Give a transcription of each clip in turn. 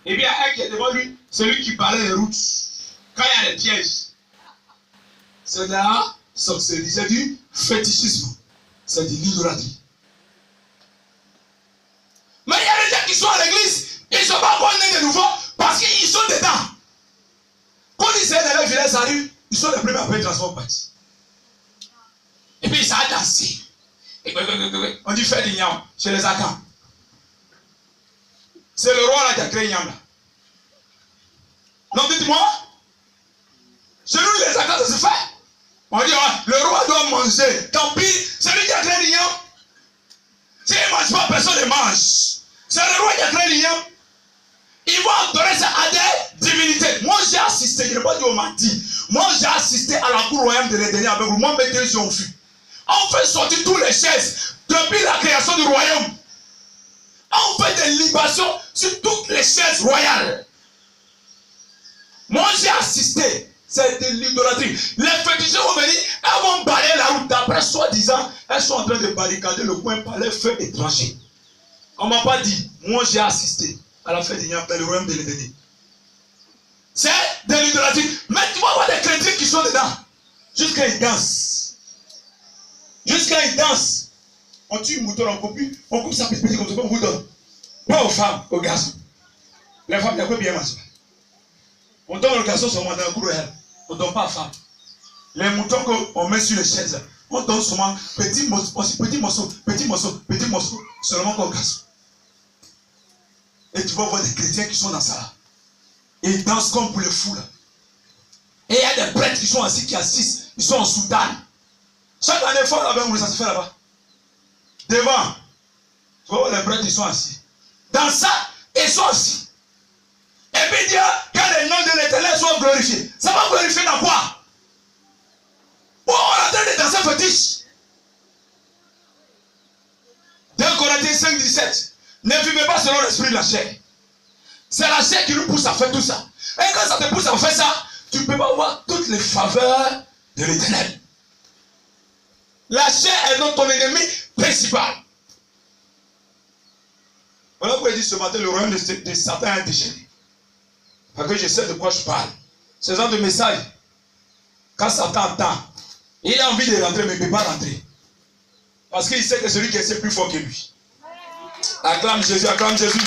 Et bien, un qui est devant lui, celui qui parlait des routes. Quand il y a des pièges, c'est de la sorcellerie, c'est du fétichisme, c'est de l'idolâtrie. Mais il y a des gens qui sont à l'église, ils ne sont pas encore nés de nouveau parce qu'ils sont dedans. Quand ils sont dans le village, arrivent, ils sont les premiers à payer le transport parti. Et puis ils savent danser. On dit faire du nyam chez les Akans. C'est le roi là qui a créé nyam là. Non, dites-moi. Chez nous, les Akans, ça se fait. On dit, le roi doit manger. Tant pis, c'est lui qui a créé l'ignon. S'il ne mange pas, personne ne mange. C'est le roi qui a créé l'ignon. Ils vont adorer ça à des divinités. Moi, j'ai assisté, je n'ai pas dit on m'a dit. Moi, j'ai assisté à la cour royale de l'Éternel avec vous. Moi, mes deux yeux ont vu. On fait sortir toutes les chaises depuis la création du royaume. On fait des libations sur toutes les chaises royales. Moi, j'ai assisté. C'est de l'idolâtrie. Les féticheurs vont venir, elles vont balayer la route. D'après soi-disant, elles sont en train de barricader le coin par les feux étrangers. On ne m'a pas dit. Moi, j'ai assisté à la fête du Nyam dans le royaume de l'Éternel. C'est de l'idolâtrie. Mais tu vas voir des chrétiens qui sont dedans. Jusqu'à ils dansent. Jusqu'à ils dansent. On tue une mouton, on coupe sa petite comme ça, on vous donne. Pas aux femmes, aux garçons. Les femmes, il y a quoi bien manger. On donne le garçon seulement dans le cours réel. On ne donne pas à femme. Les moutons qu'on met sur les chaises, on donne seulement petit morceau, seulement qu'au garçon. Et tu vas voir des chrétiens qui sont dans ça là. Et ils dansent comme pour les fous là. Et il y a des prêtres qui sont assis, qui assistent, ils sont en soutane. Chaque année, il faut là-bas, où ça se fait là-bas. Devant. Tu vas voir les prêtres, ils sont assis. Dans ça, ils sont assis. Et puis Dieu, quand les noms de l'Éternel soient glorifiés, ça va glorifier dans quoi? Oh, on est en train de danser fétiche. 2 Corinthiens 5, 17. Ne vivez pas selon l'esprit de la chair. C'est la chair qui nous pousse à faire tout ça. Et quand ça te pousse à faire ça, tu ne peux pas voir toutes les faveurs de l'Éternel. La chair est donc ton ennemi principal. Voilà pourquoi il dit ce matin, le royaume de Satan est déchaîné. Parce que je sais de quoi je parle. Ce genre de message, quand Satan entend, il a envie de rentrer, mais il ne peut pas rentrer. Parce qu'il sait que celui qui est plus fort que lui. Acclame Jésus, acclame Jésus.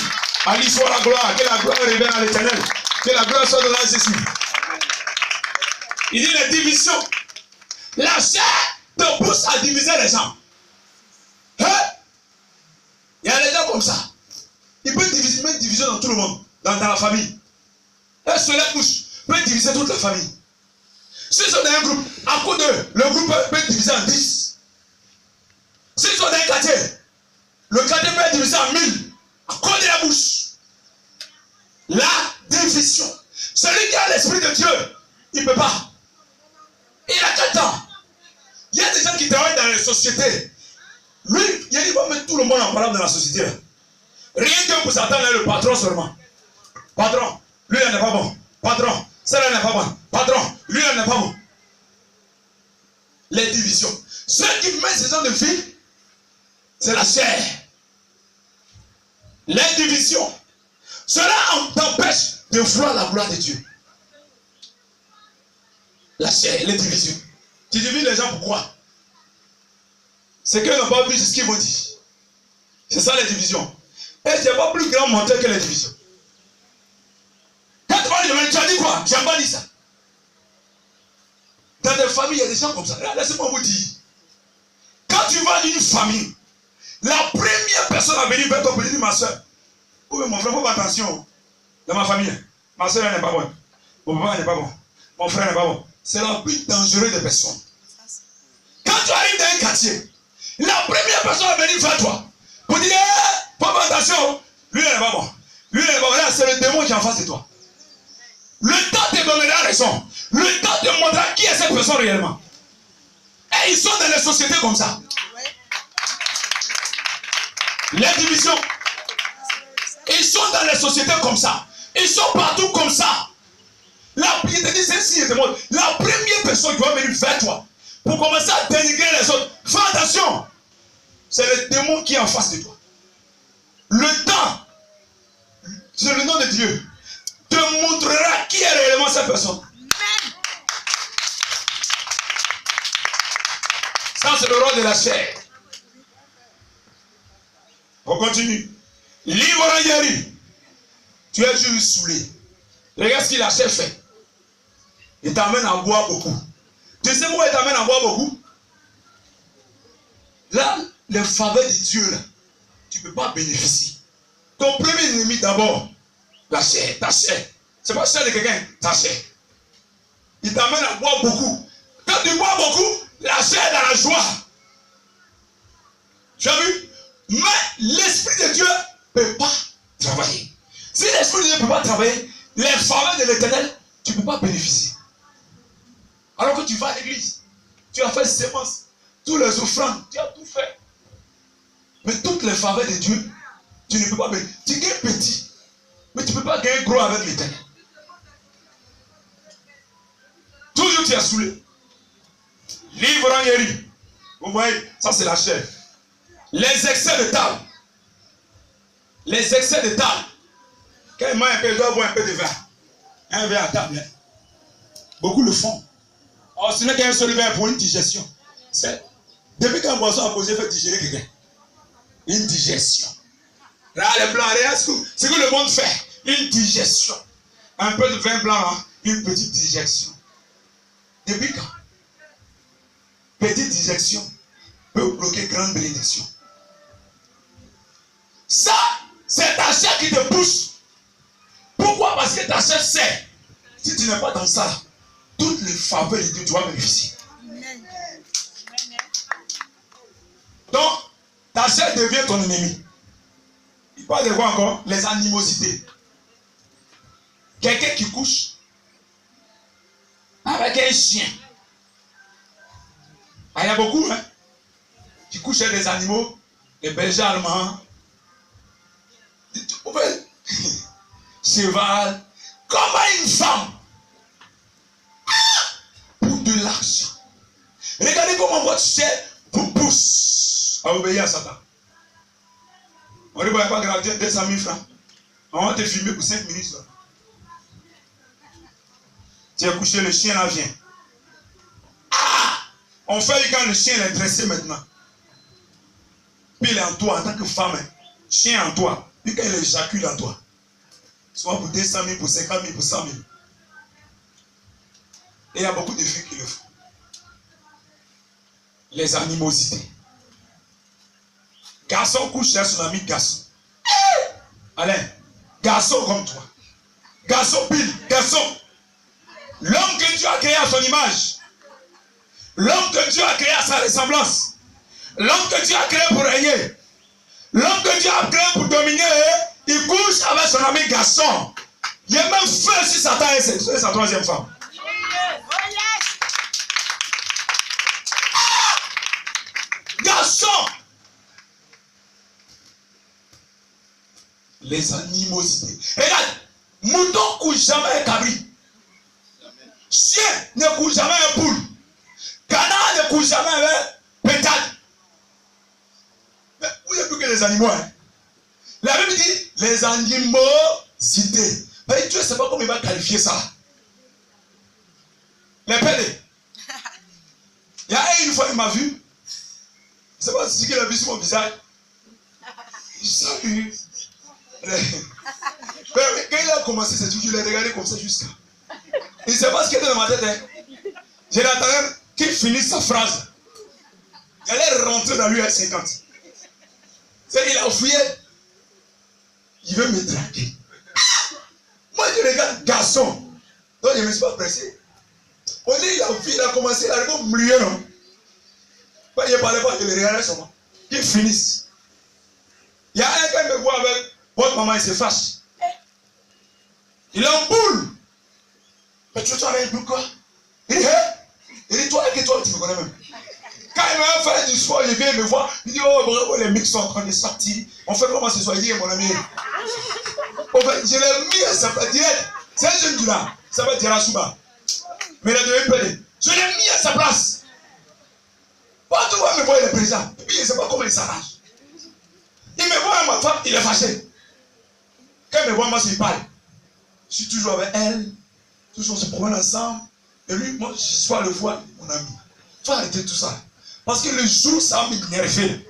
À lui soit la gloire, que la gloire revienne à l'Éternel. Que la gloire soit donnée à Jésus. Il dit les divisions. La chair te pousse à diviser les gens. Hein? Il y a des gens comme ça. Il peut diviser, mettre division dans tout le monde, dans la famille. Un seul couche peut diviser toute la famille. S'ils sont dans un groupe, à coup d'eux, le groupe peut être divisé en 10. S'ils sont dans un quartier, le quartier peut être divisé en 1000. À cause de la bouche. La division. Celui qui a l'esprit de Dieu, il ne peut pas. Il a 4 ans. Il y a des gens qui travaillent dans les sociétés. Lui, il va mettre tout le monde en parole dans la société. Là. Rien que pour Satan, le patron seulement. Patron, lui, il n'est pas bon. Patron, celle-là n'est pas bon. Patron, lui, il n'est pas bon. Les divisions. Ceux qui mettent ces gens de vie, c'est la chair. Les divisions. Cela t'empêche de voir la gloire de Dieu. La chair, les divisions. Tu divises les gens pourquoi? C'est qu'ils n'ont pas vu ce qu'ils vont dire. C'est ça les divisions. Et c'est pas plus grand menteur que les divisions. Quand tu vas dire, tu as dit quoi? Je n'ai pas dit ça. Dans des familles, il y a des gens comme ça. Laissez-moi vous dire. Quand tu vas d'une famille, la première personne à venir vers toi pour dire, ma soeur, oui, mon frère, faut attention. Dans ma famille, ma soeur n'est pas bonne. Mon papa n'est pas bon. Mon frère n'est pas bon. C'est la plus dangereuse des personnes. Quand tu arrives dans un quartier, la première personne à venir vers toi pour dire, faut faire attention. Lui, il n'est pas bon. Lui, il n'est pas bon. Là, c'est le démon qui est en face de toi. Le temps te donnera raison. Le temps te montrera qui est cette personne réellement. Et ils sont dans les sociétés comme ça. Les divisions. Ils sont dans les sociétés comme ça. Ils sont partout comme ça. La première personne qui va venir vers toi pour commencer à dénigrer les autres, fais attention. C'est le démon qui est en face de toi. Le temps, je c'est le nom de Dieu, te montrera qui est réellement cette personne. Ça, c'est le rôle de la chair. On continue. L'ivrognerie. Tu es juste saoulé. Regarde ce que la chair fait. Il t'amène à boire beaucoup. Tu sais pourquoi il t'amène à boire beaucoup? Là, les faveurs de Dieu, là, tu ne peux pas bénéficier. Ton premier ennemi d'abord, la chair, ta chair. C'est pas la chair de quelqu'un, ta chair. Il t'amène à boire beaucoup. Quand tu bois beaucoup, la chair est dans la joie. Tu as vu? Mais l'Esprit de Dieu ne peut pas travailler. Si l'Esprit de Dieu ne peut pas travailler, les faveurs de l'Éternel, tu ne peux pas bénéficier. Alors que tu vas à l'église, tu as fait sémence, tous les offrandes, tu as tout fait. Mais toutes les faveurs de Dieu, tu ne peux pas bénéficier. Tu gagnes petit, mais tu ne peux pas gagner gros avec l'Éternel. Toujours tu es saoulé. L'ivrognerie. Vous voyez, ça c'est la chair. Les excès de table. Les excès de table. Quand il mange un peu, il doit boire un peu de vin. Un verre à table. Beaucoup le font. Or, ce n'est qu'un seul verre pour une digestion. Depuis qu'un boisson a posé, il fait digérer quelqu'un. Une digestion. Là, les blancs, c'est que le monde fait. Une digestion. Un peu de vin blanc, hein, une petite digestion. Depuis quand? Petite digestion peut bloquer grande bénédiction. Ça, c'est ta chair qui te pousse. Pourquoi? Parce que ta chair sait. Si tu n'es pas dans ça, toutes les faveurs de Dieu, tu vas bénéficier. Donc, ta chair devient ton ennemi. Il parle de quoi encore? Les animosités. Quelqu'un qui couche avec un chien. Ah, il y a beaucoup, hein, qui couchent avec des animaux, des bergers allemands, cheval, comme une femme. Pour de l'argent. Regardez comment votre chair vous pousse à obéir à Satan. On ne va pas grandir 200 000 francs. On va te filmer pour 5 minutes. Là. Tu as couché, le chien là vient. On fait quand le chien est dressé maintenant. Puis il est en toi en tant que femme. Chien en toi. Puis quand il éjacule en toi. Soit pour 200 000, pour 50 000, pour 100 000. Et il y a beaucoup de filles qui le font. Les animosités. Garçon couche sur son ami garçon. Alain, garçon comme toi. Garçon pile, garçon. L'homme que Dieu a créé à son image. L'homme que Dieu a créé à sa ressemblance. L'homme que Dieu a créé pour régner. L'homme que Dieu a créé pour dominer. Il couche avec son ami garçon. Il est même fait sur Satan et sa troisième femme. Garçon. Les animosités. Regarde, mouton couche jamais un cabri. Chien ne couche jamais un poule. Canard ne couche jamais avec pétale. Mais où il n'y a plus que les animaux. Hein? La Bible dit les animosités. Mais Dieu ne sait pas comment il va qualifier ça. Les pèles. Il y a une fois, il m'a vu. Je ne sais pas si il a vu sur mon visage. Il salue. Quand il a commencé, c'est toujours, je l'ai regardé comme ça jusqu'à. Il ne sait pas ce qu'il était dans ma tête. Hein. Je l'attendais qu'il finisse sa phrase. Il allait rentrer dans l'UR50. C'est qu'il a fouillé. Il veut me draguer. Moi, je regarde garçon. Donc, je ne me suis pas pressé. On dit il a commencé, il a arrivé au milieu, non? Quand il ne parlait pas, je le regardais seulement. Qu'il finisse. Il y a un qui me voit avec votre maman, il se fâche. Il est en boule. Mais tu vois avec nous quoi? Il dit, hé? Il dit, toi, avec toi, tu me connais même. Quand il m'a fait du sport, il vient me voir. Il dit, oh, bravo, les mix sont en train de sortir. On fait comment ce soir? Il dit, mon ami. En fait, je l'ai mis à sa place direct. C'est un jeune du là. Ça va dire à Souba. Mais il a devenu pelé. Je l'ai mis à sa place. Pas tout le monde me voit le président. Puis il ne sait pas comment il s'arrange. Il me voit à ma femme, il est fâché. Quand elle me voit, moi, c'est parle. Je suis toujours avec elle. Toujours, on se promène ensemble. Et lui, moi, je suis le voir, mon ami. Il faut arrêter tout ça. Parce que le jour, ça va m'énerver.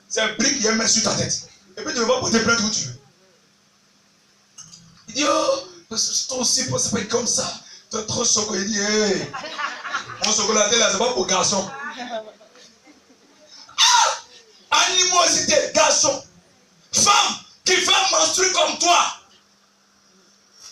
C'est un brique qui met sur ta tête. Et puis tu vas porter plainte où tu veux. Il dit, oh, toi aussi, c'est pas comme ça. Tu es trop choqué. Il dit, hey, mon chocolaté là, c'est pas pour garçon. Ah! Animosité, garçon. Femme qui fait menstruer comme toi.